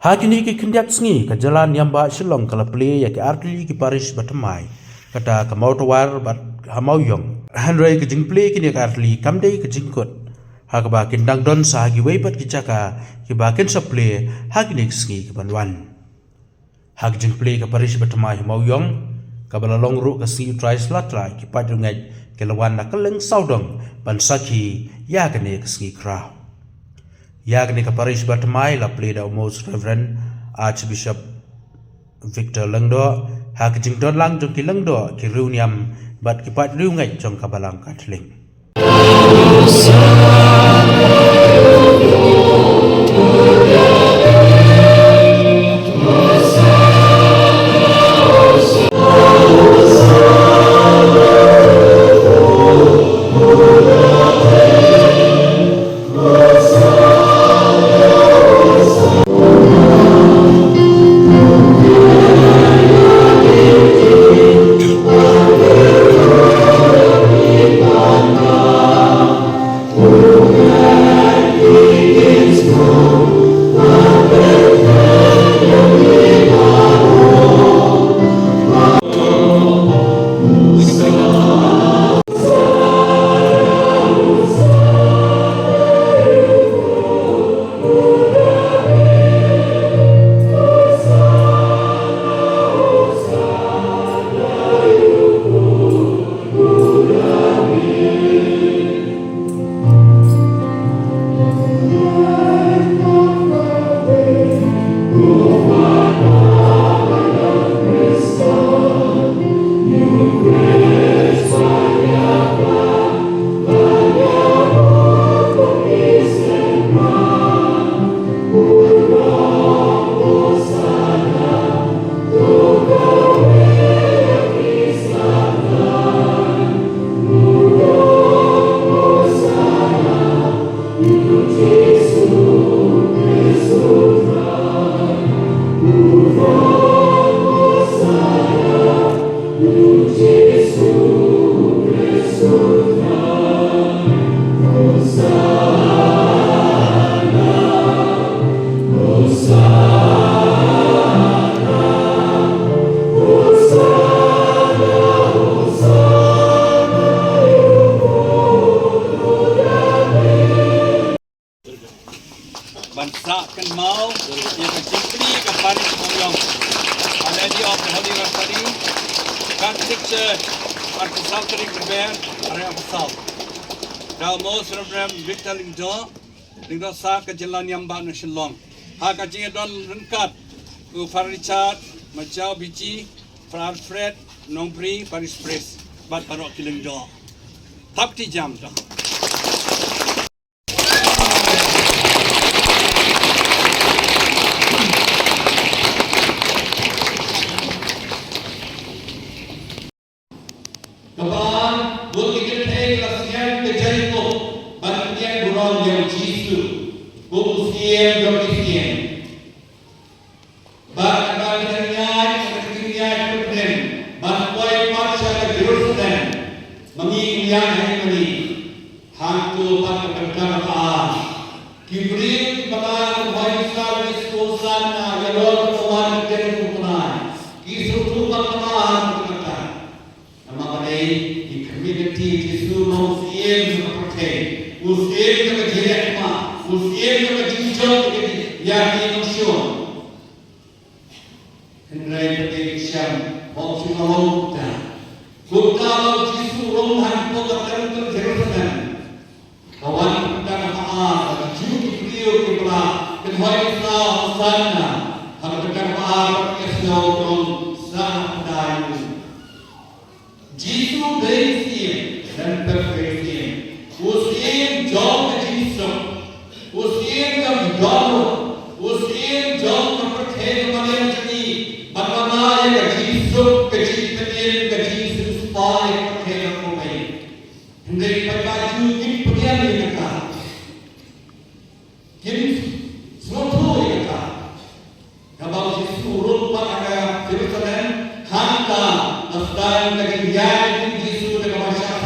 Hakini ki kindiak sngi ka jalan yamba shilong kala Plie ya ki artli ki Parish batamai kata ka mautawar bat Mawïong Henry ki jing Plie kini ka artli kamdei ki jingkot hakaba kindang don sa hagi weipat ki jaka ki bakin sa Plie hakini ki sngi ki banwan hak jing Plie ka Parish batamai Mawïong ka balalong ru ka sngi trai slatrai ki padungai ke lawan na kaleng saudong bansaki ya kini ki sngi krau Yagni ka Parish batamai la Plie da Most Reverend Archbishop Victor Lyngdoh hak jing don lang jong ki Lyngdoh ki riuniam bat ki pat riu ngai jong ka balang katling Bansakan mau ia Nongbri ke Parish Mawïong. A Lady of the Holy Rosary, Catholic Church, Archbishop Prepare, Area of South. Thou Most Reverend Victor Lyngdoh sa ke jalan yamba na Shillong. Ha ka jing don rengkat ku Richard Macau biji Alfred Nongbri Parish Press bat parok ki Lyngdoh. Tap ti jam dah. Kapan boleh kita kelasian kejariko bagian burung yang jisu bukusian berkisian bahkan ternyai berkenen bantuai pasca ke Jerusalem mengingat hari hantu pada perkataan kibrit pada wajib sekolah yang lalu kawan dari kumpulan kisah pada di community Jesu muslim seperti muslim yang direhma muslim yang dijauh yang dimusuh hendak berbicara maksudnya kita Jesu romhan pokoknya Jerusalem kawan kita maaf jujur beliau kita kenwajiblah sana harus kita maaf kesalahan sana dayu Jesus venceu dan perfeito. Os que jogam disso, os que jogam, os que jogam perfeito maneira de bagaimana Jesus kecil Jesus pai perfeito também. Hendak baju ini pergian mereka. Kini semua mereka. Kalau Jesus urut pada Jerusalem, hanta asal kegiatan Yesus dengan masyarakat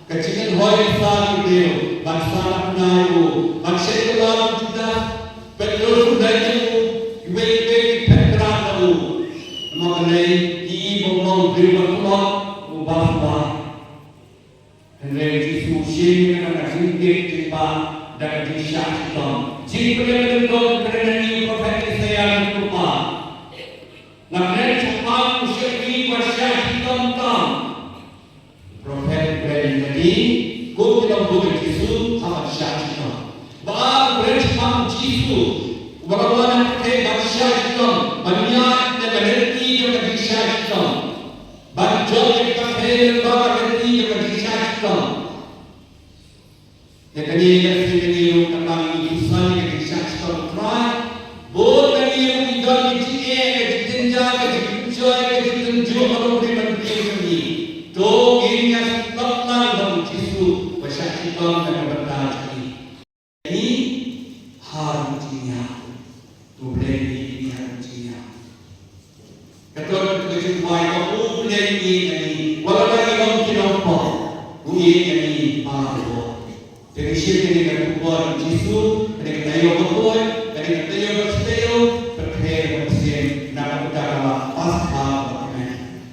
kecil hoy sa video bangsa na yo bangsa ko lang juda pero dahil Mengenai ibu Nongbri berkuat ubah-ubah. Henry Yesus sini akan sedikit jumpa dan disyakkan. Jika betul kerana ini profetis saya lupa. Naknya cepat usyaki bersyakkan tam. Profet berani kau tidak boleh Yesus akan syakkan. Bahawa bercepat Yesus bagaimana kita bersyakkan banyak dan berhenti dengan disyakkan. Banyak kita fail berhenti dengan disyakkan. Jadi yang ini tentang Yesus yang disyakkan try. Boleh yang tidak dicek, ditinjau, dicuci, ditunjuk orang beriman ini. Do ini yang tetaplah dalam Yesus bersyakkan dan berkata ini harusnya. Boleh ini harusnya. Ketua ketua kau boleh ini. Walau yang kita apa, boleh ini mahu. Jadi siapa yang kita buat Yesus, kita yang buat, kita yang bersedia, berkait bersih, nak berkata pasca bagaimana.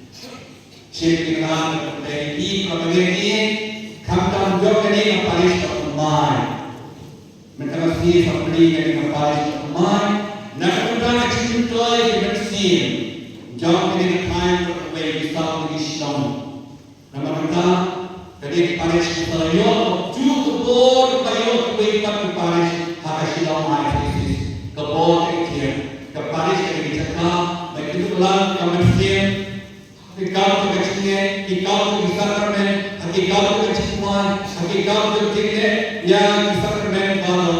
Siapa yang kita ini, kalau ini, kami juga ini Parish Plie. Mereka mesti Plie dengan Parish Plie. Nakapagana cintoy kinaksin. Jom kini time for the way we start with this song. Namakanta, kadi Parish Plie, to board by your way up to Parish, Hakashilong my faces. The board here, the Parish kadi kita, may tutulan kamarsin, ikaw to kacine, ikaw to sacrament, ikaw to kacipuan, ikaw to kine, yang sacrament kalau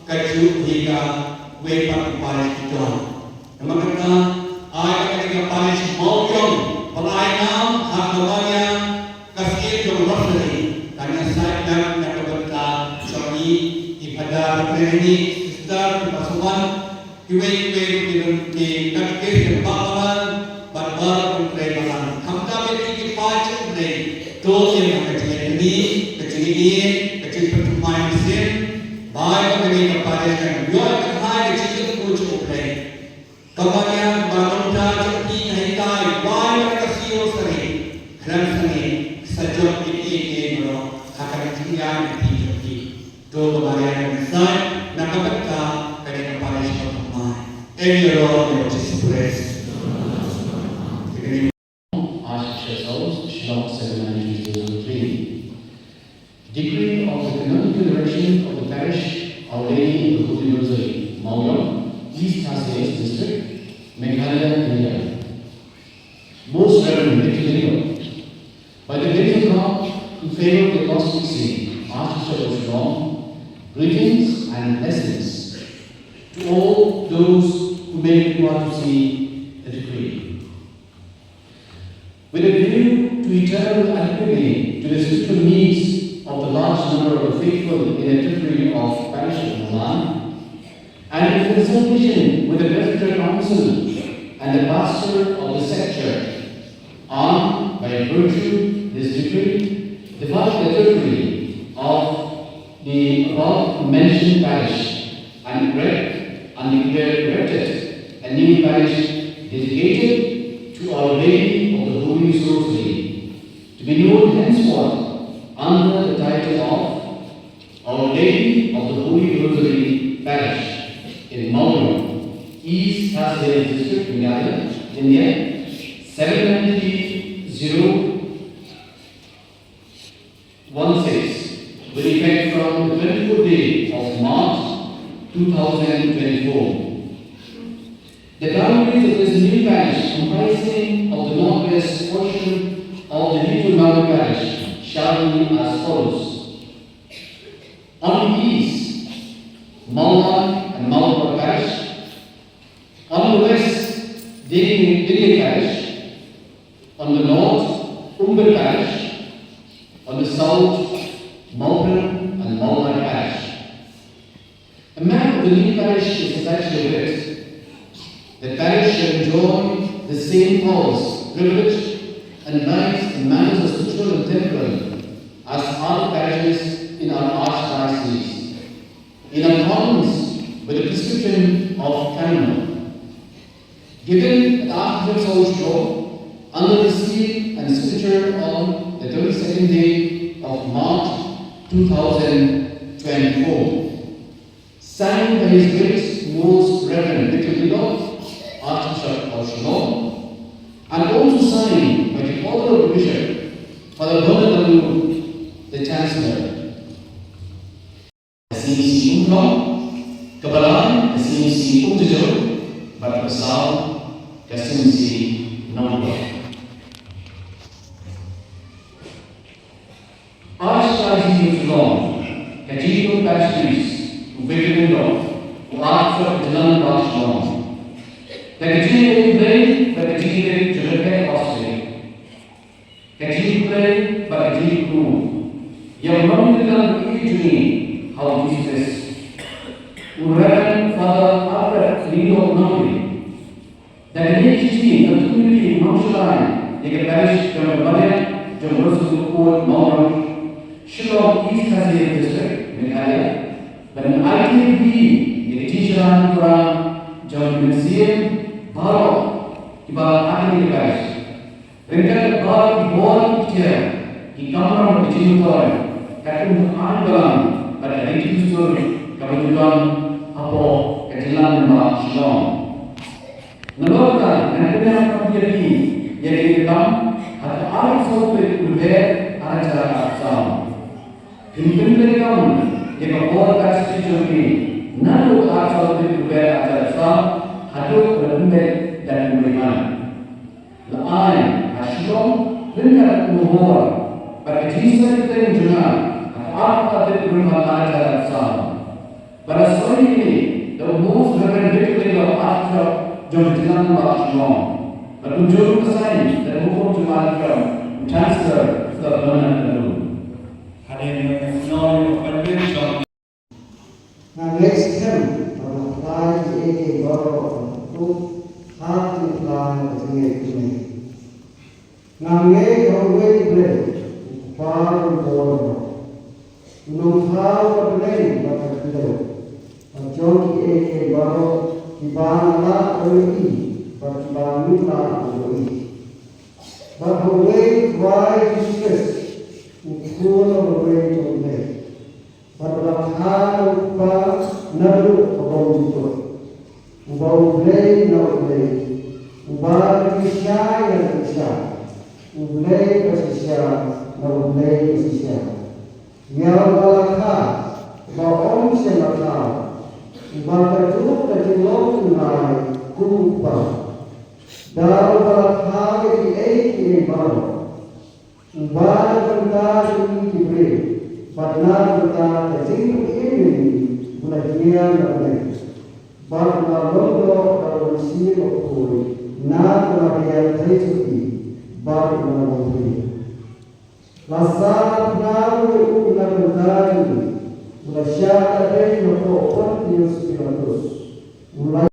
kacu hingga way up to Parish kita. Namakanta, ay kami Parish Mawïong, pelayan hakabaya kasih yang rosary. Karena saya nakabenta sorry ibadah ini sister pasukan kiwe di kakek dan bakalan barbar pembelaan. Hamka beri kipacat beri doa yang kecil kecil pertemuan mesin baik bagi kepada yang biar kerana kecil kucu beri. Kemudian baronda seperti haitai baik kasih rosary kerana seni sejauh ini bro. Akan tinggal di hati. Doa kemarin besar nak berkata kepada Parish pertemuan. Any Lord yang disperse. Archbishop's House, Shillong 793. Decree of the canonical direction of the Parish Our Lady of the Holy Rosary, Mawïong, East Pasay District, Meghalaya, India. Most Reverend Lyngdoh, by the grace of God, in favor of the Cosmic See, Archbishop of Shillong, greetings and blessings to all those who may want to see the decree. With a view to eternal adequacy to the spiritual needs of the large number of faithful in the territory of Parish of Milan, and in consultation with the Presbyterian Council and the pastor of the said church, on by virtue this decree, divide the territory of the above mentioned parish and erected a new parish dedicated to Our Lady of the Holy Rosary, to be known henceforth under the title of Our Lady of the Holy Rosary Parish in Mawïong, East Pasay District, India, 790-016, with effect from the 24th day of March 2024. The boundaries of this new parish, comprising of the northwest portion of the Little Mountain Parish, shall be as follows. On the east, Mawïong and Mawïong Parish. On the west, Lyngdoh Parish. On the north, Nongbri Parish. On the south, Mawïong and Mawïong Parish. A man of the new parish is attached to it. The parish shall enjoy the same powers, privilege, and rights in matters of spiritual and temporal as other parishes in our archdiocese, in accordance with the prescription of canon. given at Archbishop's House Law under the seal and signature on the 32nd day of March 2024. Signed by His Grace Most Reverend Lyngdoh, Archbishop of Lyngdoh, and also signed by the Father of the Bishop, Father Mawïong.U, the Chancellor. Sini kebalan, sini berpesal, sini Nongbri. Archdiocese of Lyngdoh, Cathedral Parish, Lyngdoh, Archbishop of Lyngdoh, the Cathedral Plie, the Cathedral Austria, Cathedral Plie, the Cathedral yang menunjukkan ini how Jesus Reverend Father Alfred Lyngdoh Nongbri dan ini the community Mawïong.U yang Parish yang berbadan yang bersuku Mawïong Shillong East Hazir District Meghalaya dan ITV yang teacheran kurang jauh museum baru di bawah akhir Parish. Rencana baru dibuat kecil di kamar kecil Kata andalan pada hari itu kebetulan apa kejalan Mbak Shillong. Menolongkan dan benar terjadi yang kita atau arah sampai berbeda acara sama. Kemudian kamu yang membuat kasih ini nalu arah sampai berbeda acara sama hadut berbeda dan beriman. Lain Shillong benar menguat pada kisah kita yang jelas. Apa itu bermakna sama? Pada sore ini, the most reverend victim of Archbishop John Lyngdoh, berkunjung ke saya dan hukum Jumat Chancellor the Bernard. Hadirin yang senonoh Archbishop. Now next hymn of the Plie ïaka baru untuk hati Plie dengan Nangge kawin beli, paru bodoh. Nung tahu beli bakal beli. Joki ïaka baru dibangla oleh bangla oleh. Bahawai wai Jesus, ukul oleh oleh. Berlahan upa nalu abang itu. Ubah beli na beli. Ubah kisah yang kisah. Ublay pasisya na ublay pasisya. Yaw balakha, baong siya lakha, bakatuk katilok tunay kupa. Daw balakha iti ay baro. Ubala banta iti kibre, patna banta kajing ini bulagya na bulay. Bakna londo karusi okuri, na kumabiyal tayo baru mengalami. Masa nalu na bertani, bersyaka dari mokok Yesus Kristus. Mulai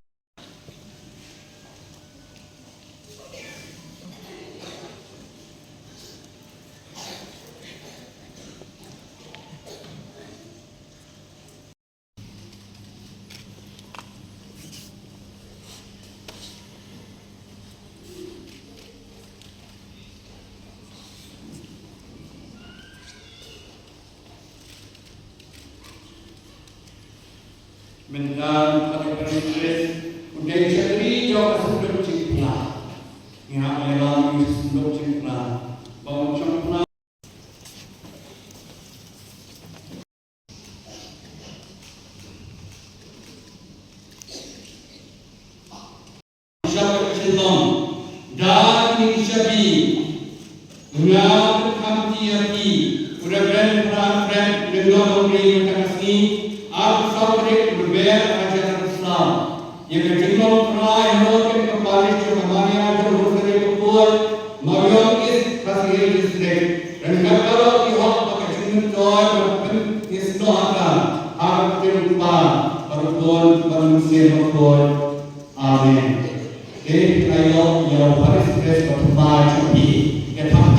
mendan pada Parish udah jadi jauh sebelum cipta yang alam sebelum cipta bahwa cipta Syabak Shillong dan Nishabi Mulia Kamti Yati udah Alfred Lyngdoh yang kasih Alfred berbeda ajaran Islam yang kejengkong Plie yang ke Parish yang namanya John Mawïong.U kasih district dan kalau pihak pakai Lyngdoh Lyngdoh harus diubah berbuat manusia berbuat amin. Jadi kalau yang Parish berbuat yang tak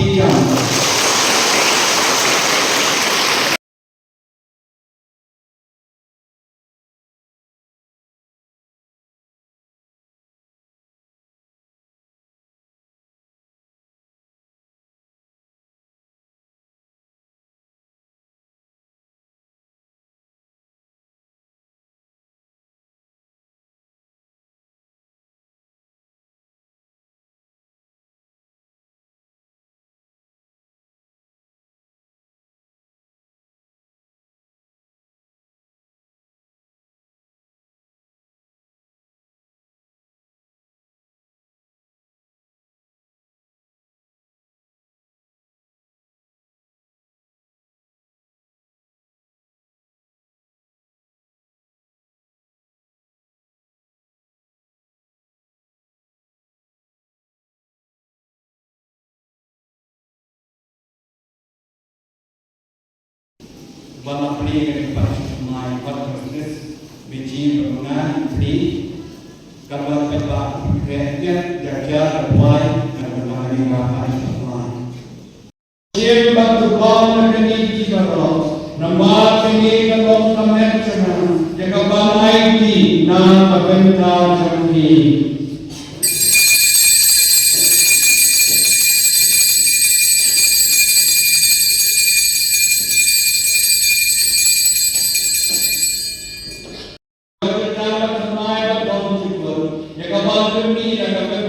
Bala Plie ke Parish mai what business biji bangunan Plie kalau peta kreatif jaga apply dan menangani Parish mai. Siapa bantu kaum negeri di bawah nama ini kalau kamet jangan jaga balai di nama bentar jangan. Yang